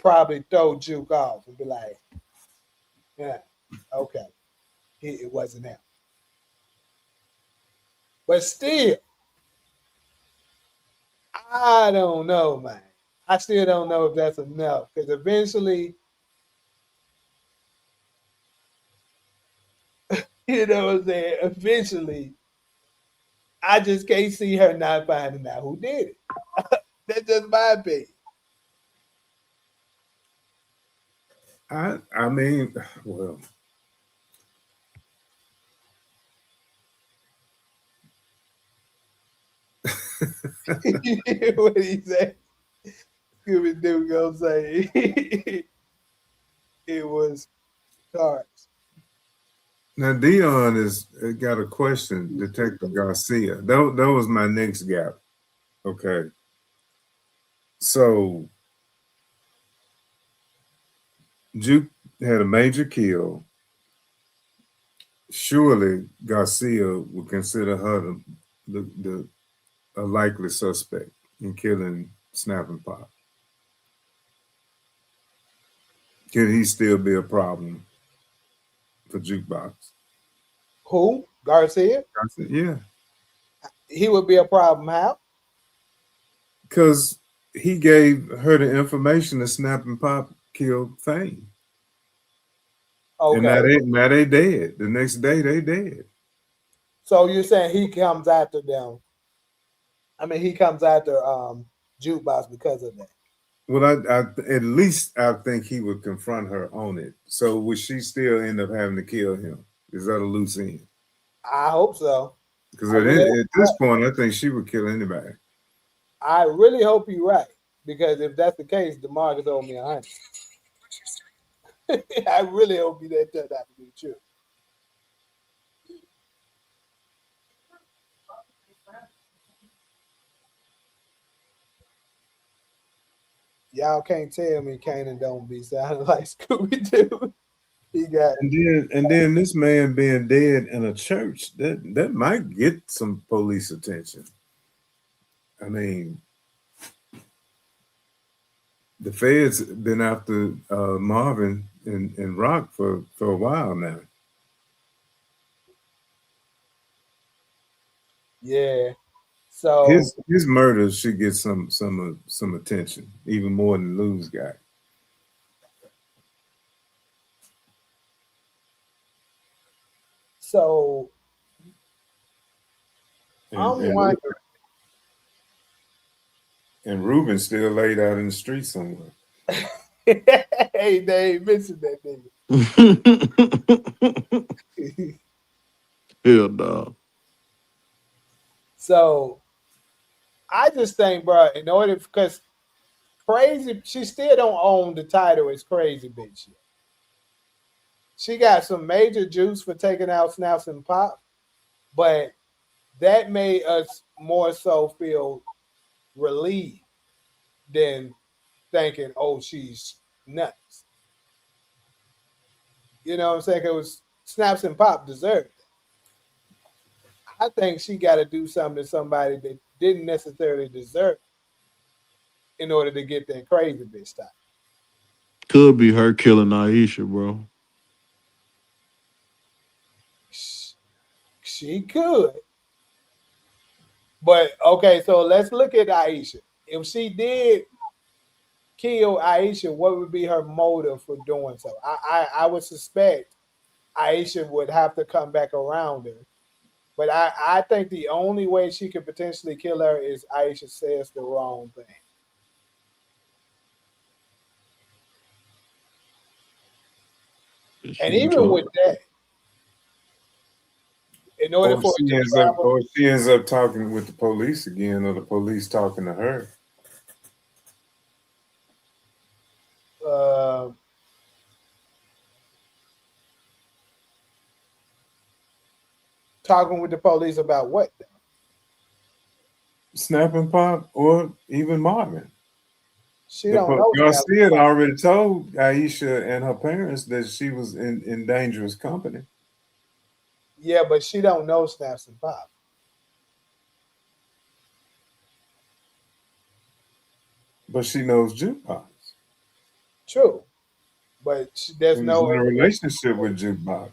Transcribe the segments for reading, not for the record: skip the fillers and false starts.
probably throw Juke off and be like, yeah, okay, it wasn't him. But still, I don't know, man. I still don't know if that's enough because eventually, you know what I'm saying? Eventually, I just can't see her not finding out who did it. That's just my opinion. I mean, well, What he say? Scooby Doo gonna say it was cards. now Dion is got a question, Detective Garcia. That was my next gap. Okay, so Juke had a major kill. Surely Garcia would consider her the a likely suspect in killing Snap and Pop. Can he still be a problem for Jukebox? Who? Garcia? I said, yeah, He would be a problem. How? because he gave her the information that Snap and Pop killed Fame, and Okay. now they dead. The next day they dead. So you're saying he comes after them? I mean, he comes after Jukebox because of that. Well, at least I think he would confront her on it. So would she still end up having to kill him? Is that a loose end? I hope so. Because I really, at this point, I think she would kill anybody. I really hope you're right because if that's the case, Demarcus owed me 100. I really hope that turned out to be true. Y'all can't tell me Kanan don't be sounding like Scooby Doo. He got And then this man being dead in a church that might get some police attention. I mean, the feds been after Marvin and Rock for a while now. yeah. So His murder should get some attention, even more than Lou's guy. so And I'm and wondering. and Ruben still laid out in the street somewhere. Hey, they ain't missing that nigga. Hell no. So I just think, bro, in order because crazy, she still don't own the title as crazy bitch yet. She got some major juice for taking out Snaps and Pop, but that made us more so feel relieved than thinking, oh, she's nuts. You know what I'm saying? It was Snaps and Pop deserved it. I think she got to do something to somebody that didn't necessarily deserve it in order to get that crazy bitch style. Could be her killing Aisha, bro. She could. But okay, so let's look at Aisha. If she did kill Aisha, what would be her motive for doing so? I would suspect Aisha would have to come back around her. But I think the only way she could potentially kill her is Aisha says the wrong thing. She And in even with trouble. that, in order for it to travel, Or she ends up talking with the police again, or the police talking to her. uh, talking with the police about what? Snap and Pop, or even Marvin. She don't know Snap. Garcia had already told Aisha and her parents that she was in dangerous company, Yeah, but she don't know Snaps and Pop. but she knows Jukebox. True, but there's He was no in a evidence. relationship with Jukebox.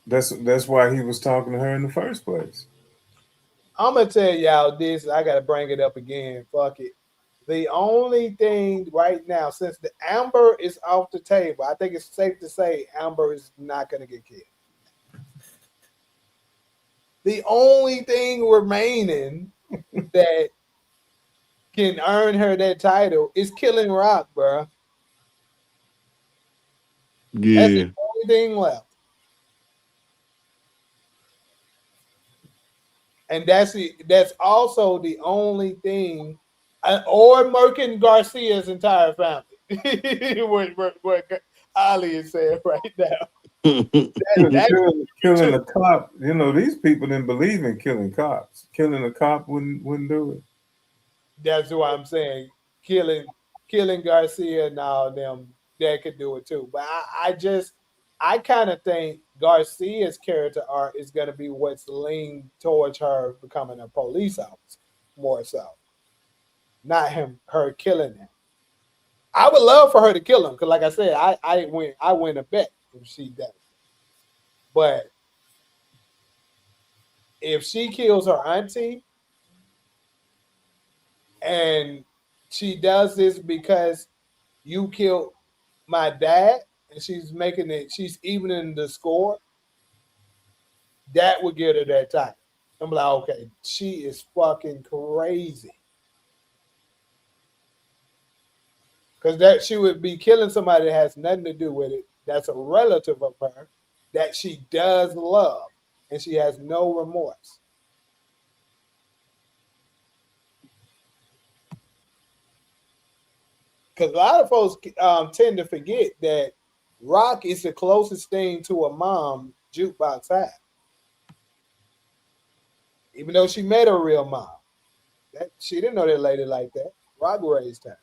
That's why he was talking to her in the first place. I'm gonna tell y'all this. I gotta bring it up again. Fuck it. The only thing right now, since the Amber is off the table, I think it's safe to say Amber is not gonna get killed. The only thing remaining that can earn her that title is killing Rock, bro. That's the Yeah. only thing left, and that's also the only thing, or murking Garcia's entire family. what Ali is saying right now. That Because yeah. that's killing too. a cop, these people didn't believe in killing cops. Killing a cop wouldn't do it. That's what I'm saying. Killing killing Garcia and all them that could do it too. But I kind of think Garcia's character arc is gonna be what's leaned towards her becoming a police officer more so. Not her killing him. I would love for her to kill him because like I said, I win a bet if she does. But if she kills her auntie and she does this because you killed my dad and she's evening the score, that would get her that title. I'm like, okay, she is fucking crazy. Because that she would be killing somebody that has nothing to do with it, that's a relative of her, that she does love, and she has no remorse. Because a lot of folks tend to forget that Rock is the closest thing to a mom Jukebox had, even though she met her real mom. That she didn't know that lady like that. Rock raised her.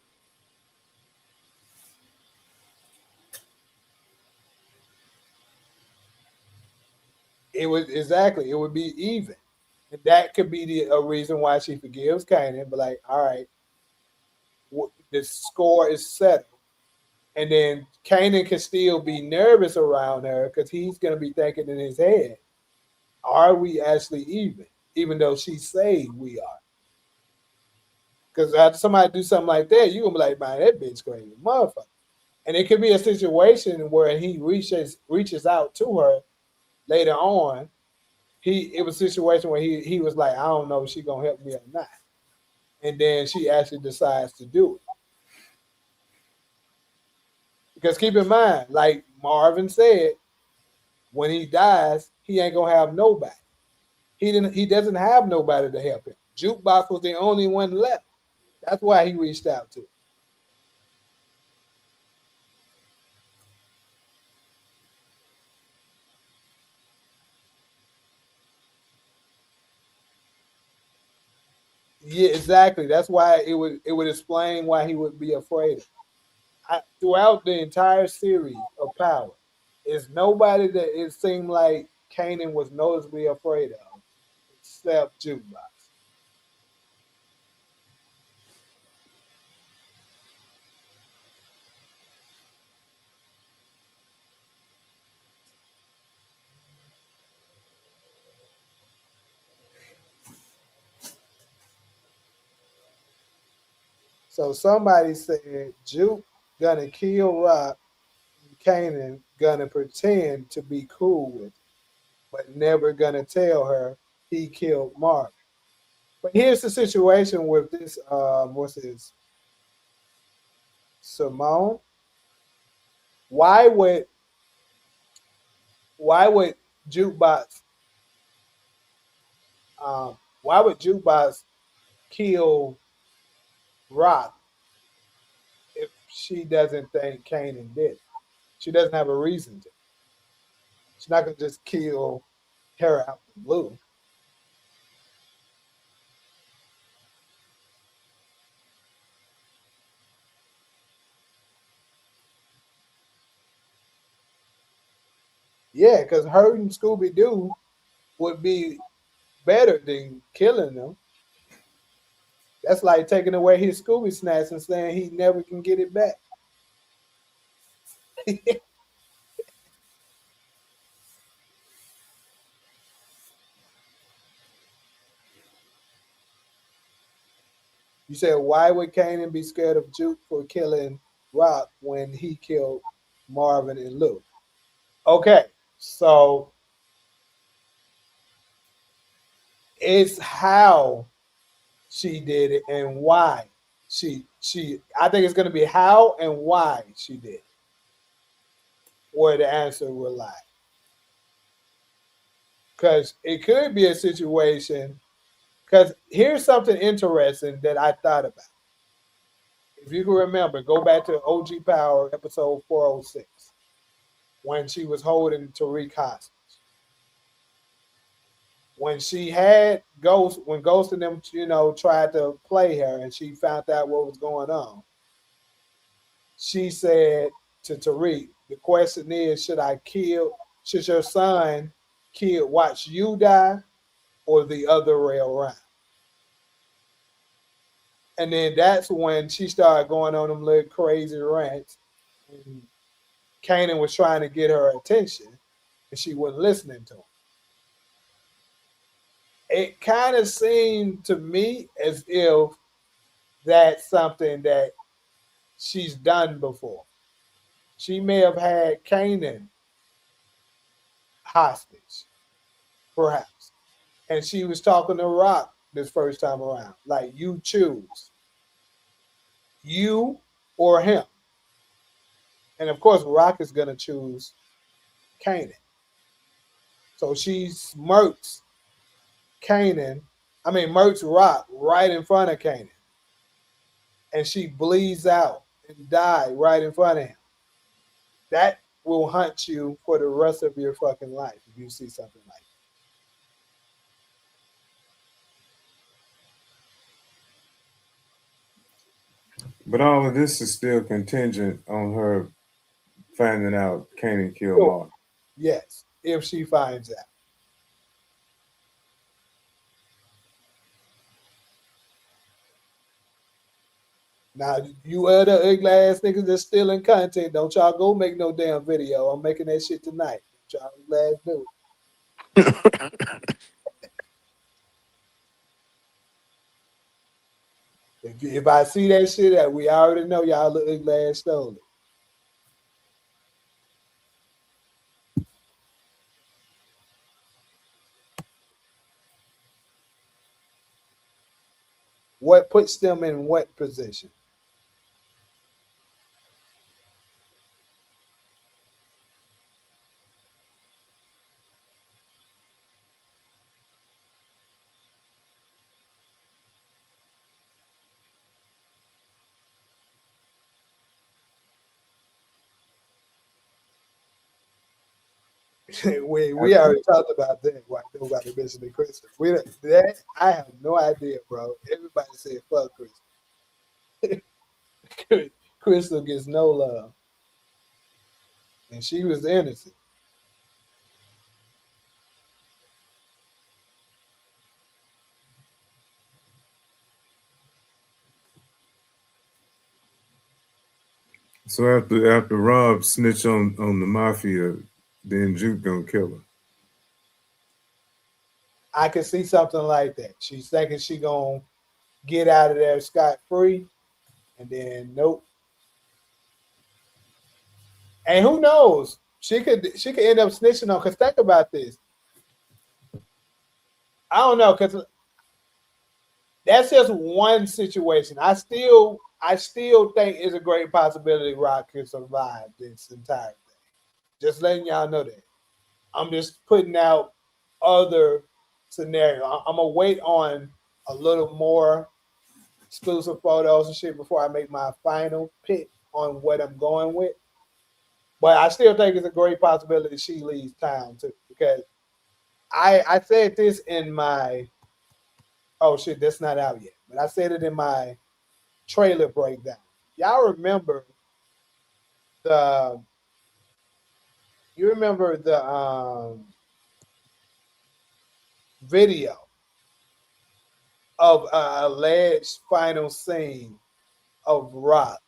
It was exactly. It would be even, and that could be a reason why she forgives Kanan. But like, all right, the score is settled, and then Kanan can still be nervous around her because he's gonna be thinking in his head, "Are we actually even?" Even though she say we are, because after somebody do something like that, you gonna be like, "Man, that bitch crazy, motherfucker." And it could be a situation where he reaches out to her later on. It was a situation where he was like, I don't know if she gonna help me or not. And then she actually decides to do it. Because keep in mind, like Marvin said, when he dies, he ain't gonna have nobody. He doesn't have nobody to help him. Jukebox was the only one left. That's why he reached out to. Yeah, exactly. That's why it would explain why he would be afraid. Throughout the entire series of Power, is nobody that it seemed like Kanan was noticeably afraid of, except Jukebox. So somebody said Juke gonna kill Rock, and Kanan gonna pretend to be cool with, it, but never gonna tell her he killed Mark. But here's the situation with this. What's his Simone? Why would why would Jukebox why would Jukebox kill Rock if she doesn't think Kanan did it? She doesn't have a reason to. She's not gonna just kill her out the blue. Yeah, because her and Scooby Doo would be better than killing them. That's like taking away his Scooby snacks and saying he never can get it back. You said, why would Kanan be scared of Juke for killing Rock when he killed Marvin and Lou? Okay, so it's how she did it and why she. I think it's going to be how and why she did it, where the answer will lie. Because it could be a situation. Because here's something interesting that I thought about. If you can remember, go back to OG Power episode 406 when she was holding Tariq hostage. When she had Ghost, when Ghost and them, tried to play her and she found out what was going on, she said to Tariq, the question is, should your son watch you die or the other way around? And then that's when she started going on them little crazy rants. And Kanan was trying to get her attention and she wasn't listening to him. It kind of seemed to me as if that's something that she's done before. She may have had Kanan hostage, perhaps. And she was talking to Rock this first time around. Like, you choose, you or him. And of course, Rock is going to choose Kanan. So she smirks Kanan, murks Rock right in front of Kanan. And she bleeds out and die right in front of him. That will haunt you for the rest of your fucking life if you see something like But all of this is still contingent on her finding out Kanan that. killed Sure. Mark. Yes, if she finds out. Now, you other ugly ass niggas that's stealing content, don't y'all go make no damn video. I'm making that shit tonight. Don't y'all ugly ass do it. If I see that shit, that we already know y'all look ugly ass stole it. What puts them in what position? we After, already talked about that. Why nobody mentioned Crystal? That I have no idea, bro. Everybody said fuck Crystal. Crystal gets no love, and she was innocent. so after Rob snitch on the mafia, then Juke gonna kill her. I could see something like that. She's thinking she gonna get out of there scot free, and then nope. And who knows? She could end up snitching on. Cause think about this. I don't know. Cause that's just one situation. I still think it's a great possibility Rock could survive this entire thing. Just letting y'all know that. I'm just putting out other scenarios. I'm gonna wait on a little more exclusive photos and shit before I make my final pick on what I'm going with. But I still think it's a great possibility she leaves town too. Because I said this in my oh shit, that's not out yet. But I said it in my trailer breakdown. Y'all remember the you remember the video of alleged final scene of Rock,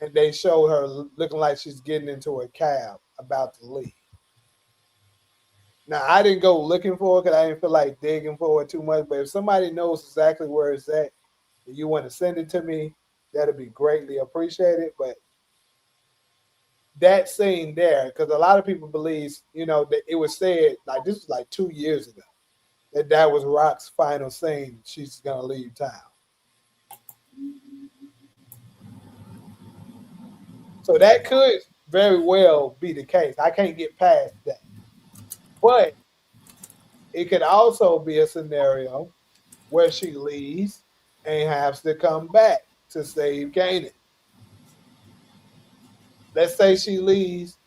and they show her looking like she's getting into a cab about to leave. Now I didn't go looking for it because I didn't feel like digging for it too much. But if somebody knows exactly where it's at, and you want to send it to me, that'd be greatly appreciated. But that scene there, because a lot of people believe, that it was said like this was like 2 years ago that was Rock's final scene. She's gonna leave town. So that could very well be the case. I can't get past that. But it could also be a scenario where she leaves and has to come back to save Kanan. Let's say she leaves,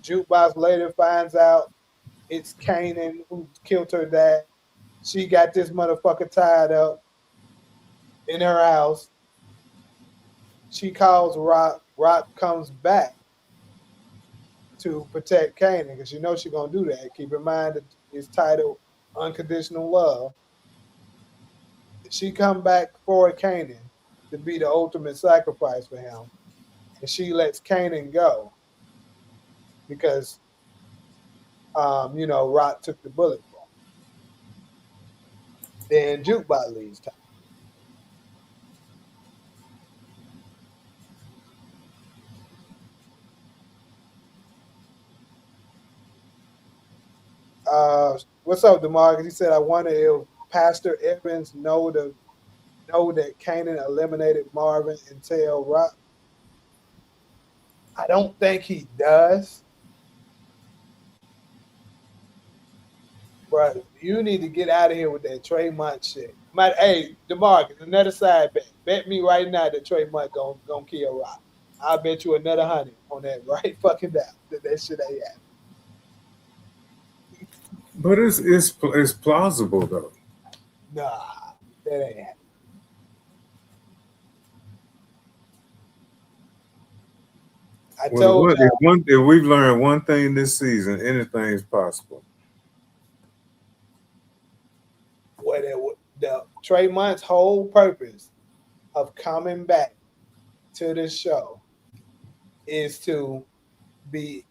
Jukebox later finds out it's Kanan who killed her dad. She got this motherfucker tied up in her house. She calls Rock. Rock comes back to protect Kanan because she knows she's gonna do that. Keep in mind that it's titled Unconditional Love. She come back for Kanan to be the ultimate sacrifice for him, and she lets Kanan go because Rock took the bullet for him. Then Jukebox leaves town. What's up, Demarcus? He said, "I wonder if Pastor Evans know that Kanan eliminated Marvin and tell Rock." I don't think he does, but you need to get out of here with that Tremont shit. Hey, Demarcus, another side bet. Bet me right now that Tremont gonna kill Rock. I'll bet you another 100 on that right fucking down that shit ain't happening. But it's plausible though. Nah, that ain't happening. I Well, told if we've learned one thing this season, anything's possible. what the Tremont's whole purpose of coming back to the show is to be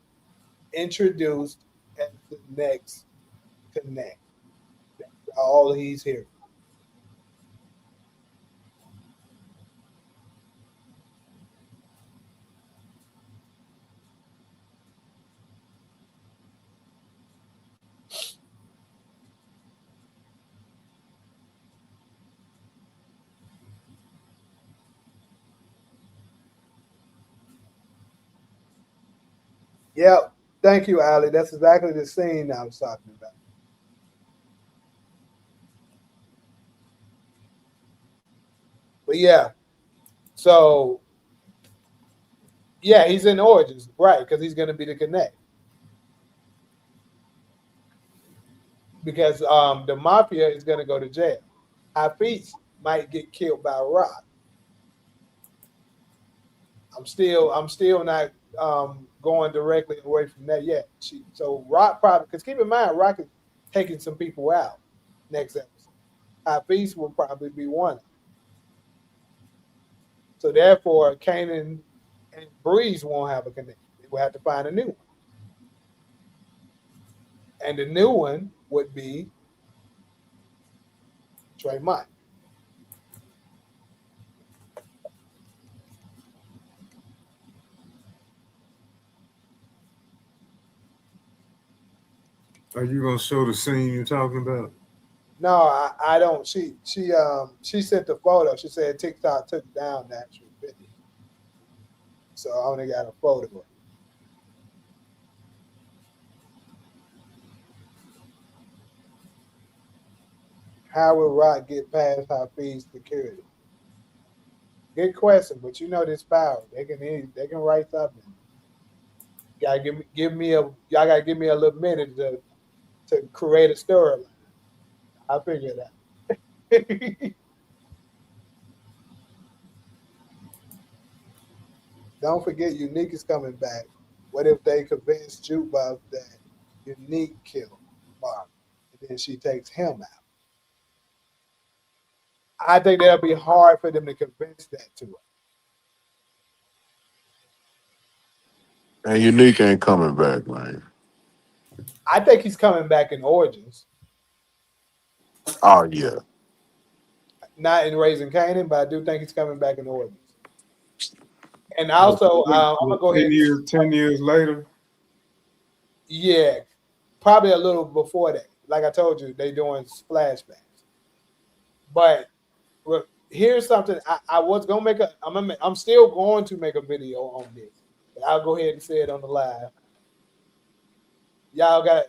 introduced as the next connect. That's all he's here for. Yep. Thank you, Ali. That's exactly the scene I was talking about. But yeah, so yeah, he's in Origins, right? Because he's going to be the connect. Because the mafia is going to go to jail. Hafiz might get killed by Rock. I'm still not going directly away from that yet. So Rock probably, because keep in mind Rock is taking some people out next episode. Hafiz will probably be one. So therefore, Kanan and Breeze won't have a connection. They will have to find a new one, and the new one would be Tremont. Are you gonna show the scene you're talking about? No, I don't. She sent the photo. She said TikTok took down the actual video, so I only got a photo of it. How will Rock get past Hafiz security? Good question, but you know this power. They can write something. Gotta y'all gotta give me a little minute to create a storyline. I'll figure it out. Don't forget Unique is coming back. What if they convince Jukebox that Unique killed Mark? And then she takes him out. I think that'll be hard for them to convince that to her. And Unique ain't coming back, man. I think he's coming back in Origins, Oh yeah. not in Raising Kanan, but I do think he's coming back in Origins. And But also, I'm gonna go ahead. 10 years later. Yeah, probably a little before that. Like I told you, they doing flashbacks. But here's something I was gonna make a. I'm still going to make a video on this. But I'll go ahead and say it on the live. Y'all got.